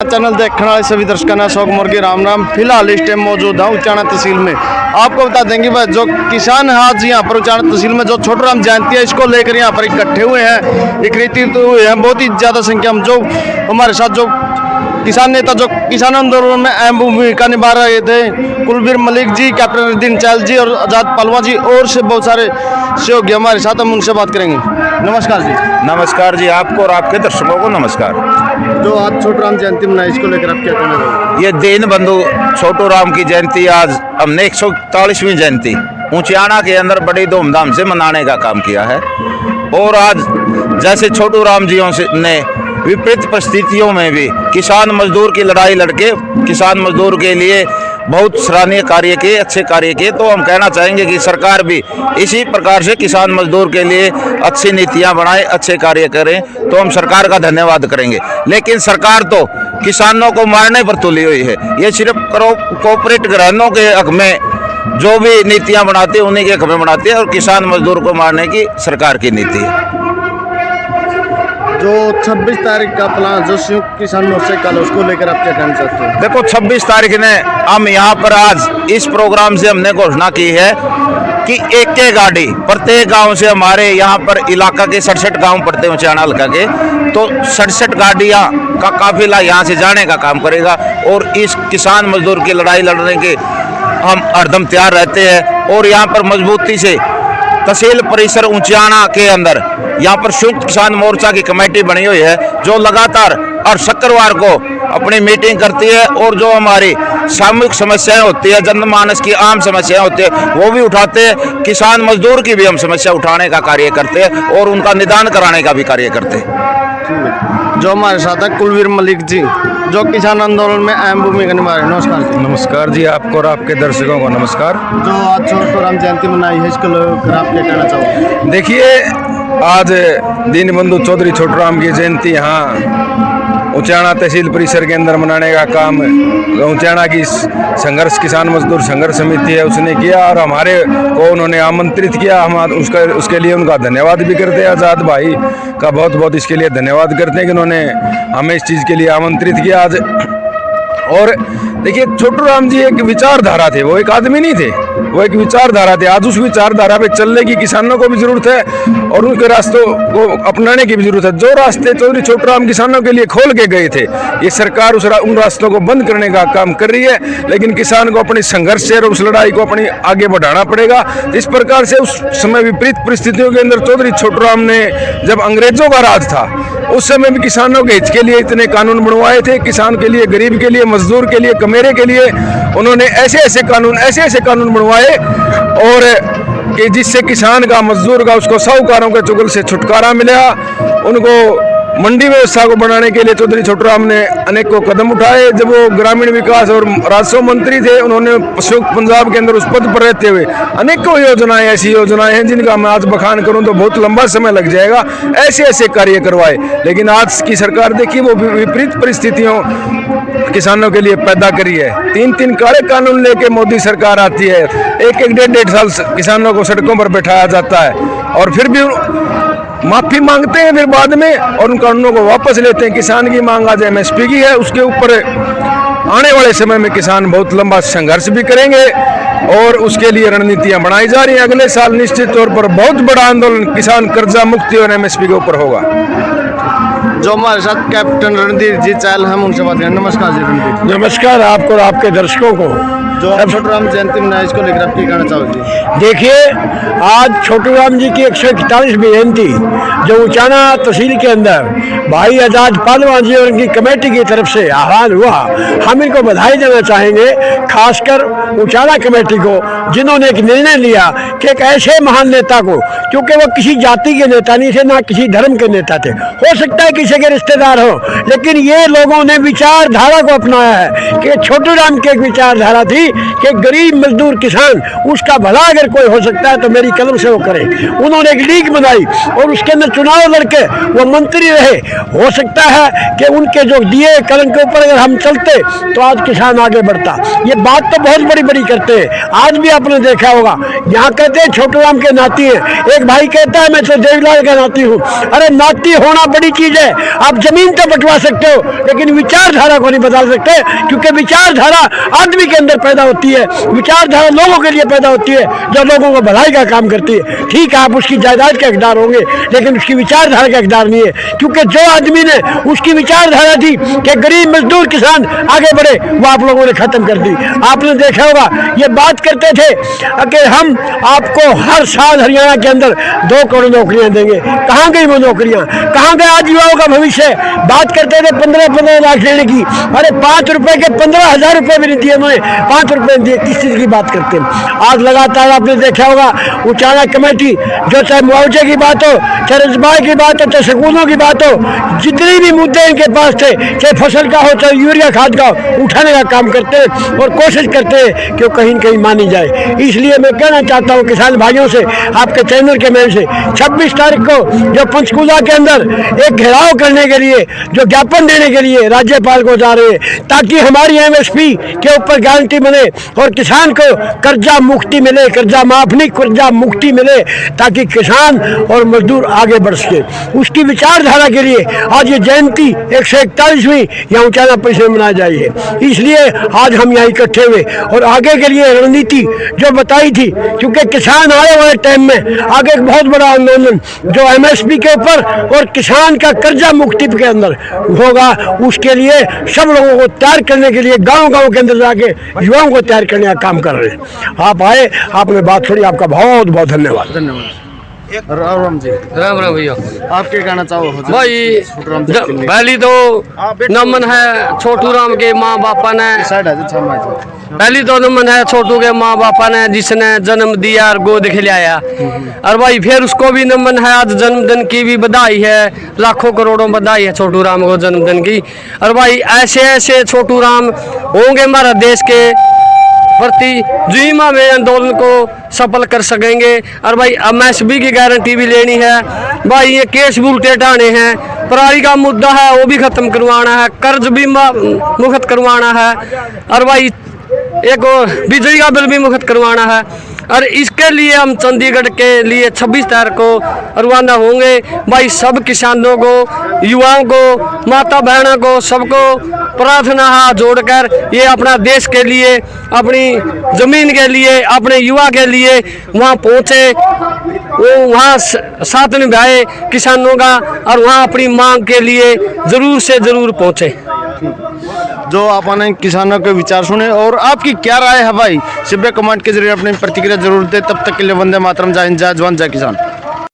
Channel देखने वाले सभी दर्शकों ने अशोक मुर्गी राम राम। फिलहाल इस टाइम मौजूद है उचाना तहसील में। आपको बता देंगे भाई जो किसान है आज यहाँ पर उचाना तहसील में जो छोटू राम जयंती है इसको लेकर यहाँ पर इकट्ठे हुए हैं, एकत्रित हुए हैं बहुत ही ज़्यादा संख्या में। जो हमारे साथ जो किसान नेता जो किसान आंदोलन में अहम भूमिका निभा रहे थे, कुलवीर मलिक जी, कैप्टन रदीन चहल जी और आज़ाद पहलवान जी और से बहुत सारे सहयोगी हमारे साथ, हम उनसे बात करेंगे। नमस्कार जी। नमस्कार जी, आपको और आपके दर्शकों को नमस्कार। जो आज छोटू राम जयंती मनाई इसको लेकर आप क्या कहना चाहोगे? ये दीन बंधु छोटू राम की जयंती आज हमने 141वीं जयंती ऊंचाना के अंदर बड़ी धूमधाम से मनाने का काम किया है। और आज जैसे छोटू राम जी ने विपरीत परिस्थितियों में भी किसान मजदूर की लड़ाई लड़के किसान मजदूर के लिए बहुत सराहनीय कार्य किए, अच्छे कार्य किए, तो हम कहना चाहेंगे कि सरकार भी इसी प्रकार से किसान मजदूर के लिए अच्छी नीतियां बनाए, अच्छे कार्य करें, तो हम सरकार का धन्यवाद करेंगे। लेकिन सरकार तो किसानों को मारने पर तुली हुई है। ये सिर्फ कॉर्पोरेट घरानों के हक में जो भी नीतियां बनाती है उन्हीं के हक में बनाती है और किसान मजदूर को मारने की सरकार की नीति है। जो 26 तारीख का प्लान जो संयुक्त किसान मोर्चा कल उसको लेकर आप क्या कहना चाहते हैं? देखो 26 तारीख ने हम यहाँ पर आज इस प्रोग्राम से हमने घोषणा की है कि एक गाड़ी प्रत्येक गांव से, हमारे यहाँ पर इलाका के 67 गांव पड़ते हैं उचाना हल्का के, तो 67 गाड़ियाँ का काफिला यहाँ से जाने का काम करेगा। और इस किसान मजदूर की लड़ाई लड़ने के हम हरदम तैयार रहते हैं। और यहाँ पर मजबूती से तहसील परिसर ऊंचाना के अंदर यहाँ पर संयुक्त किसान मोर्चा की कमेटी बनी हुई है जो लगातार और शुक्रवार को अपनी मीटिंग करती है और जो हमारी सामूहिक समस्याएं होती है, जनमानस की आम समस्याएं होती है, वो भी उठाते हैं। किसान मजदूर की भी हम समस्या उठाने का कार्य करते हैं और उनका निदान कराने का भी कार्य करते हैं। जो हमारे साथ है कुलवीर मलिक जी जो किसान आंदोलन में अहम भूमिका निभा रहे हैं। नमस्कार जी। नमस्कार जी, आपको और आपके दर्शकों को नमस्कार। जो आज छोटू राम जयंती मनाई है इसको लेकर आप क्या कहना चाहोगे? देखिए, आज दीनबंधु चौधरी छोटू राम की जयंती यहाँ उचाना तहसील परिसर के अंदर मनाने का काम उचाना की संघर्ष किसान मजदूर संघर्ष समिति है उसने किया और हमारे को उन्होंने आमंत्रित किया। हम उसके लिए उनका धन्यवाद भी करते हैं। आज़ाद भाई का बहुत बहुत इसके लिए धन्यवाद करते हैं कि उन्होंने हमें इस चीज़ के लिए आमंत्रित किया आज। और देखिए, छोटू राम जी एक विचारधारा थे, वो एक आदमी नहीं थे, वो एक विचारधारा थे। आज उस विचारधारा पे चलने की किसानों को भी जरूरत है और उनके रास्तों को अपनाने की भी जरूरत है। जो रास्ते चौधरी छोटू राम किसानों के लिए खोल के गए थे, ये सरकार उन रास्तों को बंद करने का काम कर रही है। लेकिन किसान को अपनी संघर्ष से और उस लड़ाई को अपनी आगे बढ़ाना पड़ेगा। जिस प्रकार से उस समय विपरीत परिस्थितियों के अंदर चौधरी छोटू राम ने, जब अंग्रेजों का राज था, उस समय भी किसानों के हित के लिए इतने कानून बनवाए थे। किसान के लिए, गरीब के लिए, मजदूर के लिए, कमेरे के लिए उन्होंने ऐसे ऐसे कानून बनवाए और कि जिससे किसान का, मजदूर का, उसको साहूकारों के चुगल से छुटकारा मिला। उनको मंडी व्यवस्था को बनाने के लिए चौधरी छोटू राम ने अनेकों कदम उठाए। जब वो ग्रामीण विकास और राजस्व मंत्री थे, उन्होंने संयुक्त पंजाब के अंदर उस पद पर रहते हुए अनेकों योजनाएं, ऐसी योजनाएं हैं जिनका मैं आज बखान करूं तो बहुत लंबा समय लग जाएगा, ऐसे ऐसे कार्य करवाए। लेकिन आज की सरकार देखिए, वो विपरीत परिस्थितियों किसानों के लिए पैदा करी है। 3-3 काले कानून लेके मोदी सरकार आती है, 1-1, 1.5 साल किसानों को सड़कों पर बैठाया जाता है और फिर भी माफी मांगते हैं फिर बाद में और उन कानूनों को वापस लेते हैं। किसान की मांग आज MSP की है, उसके ऊपर आने वाले समय में किसान बहुत लंबा संघर्ष भी करेंगे और उसके लिए रणनीतियां बनाई जा रही हैं। अगले साल निश्चित तौर पर बहुत बड़ा आंदोलन किसान कर्जा मुक्ति और MSP के ऊपर होगा। जो हमारे साथ कैप्टन रणधीर जी चहल, हम उनसे बात करें। नमस्कार जी रणधीर। नमस्कार आपको और आपके दर्शकों को। जो छोटू राम जयंती मनाई इसको लेकर आप क्या कहना चाहोगे? देखिए, आज छोटू राम जी की 141वीं जयंती जो उचाना तहसील के अंदर भाई आज़ाद पहलवान जी और उनकी कमेटी की तरफ से आह्वान हुआ, हम इनको बधाई देना चाहेंगे, खासकर उचाना कमेटी को, जिन्होंने एक निर्णय लिया कि एक ऐसे महान नेता को, क्योंकि वो किसी जाति के नेता नहीं थे, ना किसी धर्म के नेता थे, हो सकता है किसी के रिश्तेदार हो, लेकिन ये लोगों ने विचारधारा को अपनाया है कि छोटू राम की एक विचारधारा थी कि गरीब मजदूर किसान उसका भला अगर कोई हो सकता है तो मेरी कलम से वो करे। उन्होंने एक लीग बनाई और उसके अंदर चुनाव लड़के वो मंत्री रहे। हो सकता है कि उनके जो दिए कलम के ऊपर अगर हम चलते तो आज किसान आगे बढ़ता। ये बात तो बहुत बड़ी बड़ी करते हैं। आज भी आपने देखा होगा यहाँ कहते हैं छोटू राम के नाती हैं, एक भाई कहता है मैं तो देवलाल का नाती हूँ। अरे नाती होना बड़ी चीज है, आप जमीन तो बंटवा सकते हो लेकिन विचारधारा को नहीं बदल सकते, क्योंकि विचारधारा आदमी के अंदर पैदा होती है, विचारधारा लोगों के लिए पैदा होती है जो लोगों को भलाई का काम करती है। ठीक है, आप उसकी जायदाद के हकदार होंगे लेकिन उसकी विचारधारा के हकदार नहीं है, क्योंकि जो आदमी ने उसकी विचारधारा थी कि गरीब मजदूर किसान आगे बढ़े वो आप लोगों ने खत्म कर दी। आपने देखा होगा ये बात करते थे कि हम आपको हर साल हरियाणा के अंदर 2 करोड़ नौकरियां देंगे। कहाँ गई वो नौकरियां, कहाँ गए आज युवाओं का भविष्य। बात करते थे 15-15 लाख देने की, अरे 5 रुपए के 15,000 रुपए भी नहीं दिए उन्होंने, 5 रुपए दिए। किस चीज की बात करते हैं। आज लगातार आपने देखा होगा उचाना कमेटी जो चाहे मुआवजे की बात हो, चाहे रजबाई की बात हो, चाहे स्कूलों की बात हो, जितने भी मुद्दे इनके पास थे, चाहे फसल का हो चाहे यूरिया खाद का हो, उठाने का काम करते हैं और कोशिश करते हैं कि वो कहीं न कहीं मानी जाए। इसलिए मैं कहना चाहता हूँ किसान भाइयों से, आपके चैनल के मेल से, 26 तारीख को जो पंचकूला के अंदर एक घेराव करने के लिए जो ज्ञापन देने के लिए राज्यपाल को जा रहे हैं, ताकि हमारी MSP के ऊपर गारंटी बने और किसान को कर्जा मुक्ति मिले, कर्जा माफ नहीं कर्जा मुक्ति मिले, ताकि किसान और मजदूर आगे बढ़ सके। उसकी विचारधारा के लिए आज ये जयंती 141वीं यहाँ उचाना परिसर में मनाई जा रही है। इसलिए आज हम यहाँ इकट्ठे हुए और आगे के लिए रणनीति जो बताई थी, क्योंकि किसान आने वाले टाइम में आगे एक बहुत बड़ा आंदोलन जो MSP के ऊपर और किसान का कर्जा मुक्ति के अंदर होगा, उसके लिए सब लोगों को तैयार करने के लिए गांव-गांव के अंदर जाके युवाओं को तैयार करने का काम कर रहे हैं। आप आए, आपने बात छोड़ी, आपका बहुत बहुत धन्यवाद। राम राम जी। राम राम भैया। आप क्या कहना चाहो भाई पहली तो नमन है छोटू राम के माँ बापा ने, पहली तो नमन है छोटू के माँ बापा ने जिसने जन्म दिया और गोद खिलाया। और भाई फिर उसको भी नमन है, आज जन्मदिन की भी बधाई है, लाखों करोड़ों बधाई है छोटू राम को जन्मदिन की। और भाई ऐसे ऐसे छोटू राम होंगे हमारा देश के प्रति जुईमा में आंदोलन को सफल कर सकेंगे। और भाई MSP की गारंटी भी लेनी है भाई, ये केस भी उल्टे टाने हैं, पराली का मुद्दा है वो भी खत्म करवाना है, कर्ज भी मुक्त करवाना है, और भाई एक बिजली का बिल भी मुक्त करवाना है। और इसके लिए हम चंडीगढ़ के लिए 26 तारीख को रवाना होंगे। भाई सब किसानों को, युवाओं को, माता बहनों को, सबको प्रार्थना हाथ जोड़कर ये अपना देश के लिए, अपनी ज़मीन के लिए, अपने युवा के लिए वहाँ पहुँचे, वो वहाँ साथ निभाए किसानों का और वहाँ अपनी मांग के लिए ज़रूर से ज़रूर पहुँचे। जो आपने किसानों के विचार सुने और आपकी क्या राय है भाई, सिब्बे कमेंट के जरिए अपनी प्रतिक्रिया जरूर दे। तब तक के लिए वंदे मातरम, जय हिंद, जय जवान, जय किसान।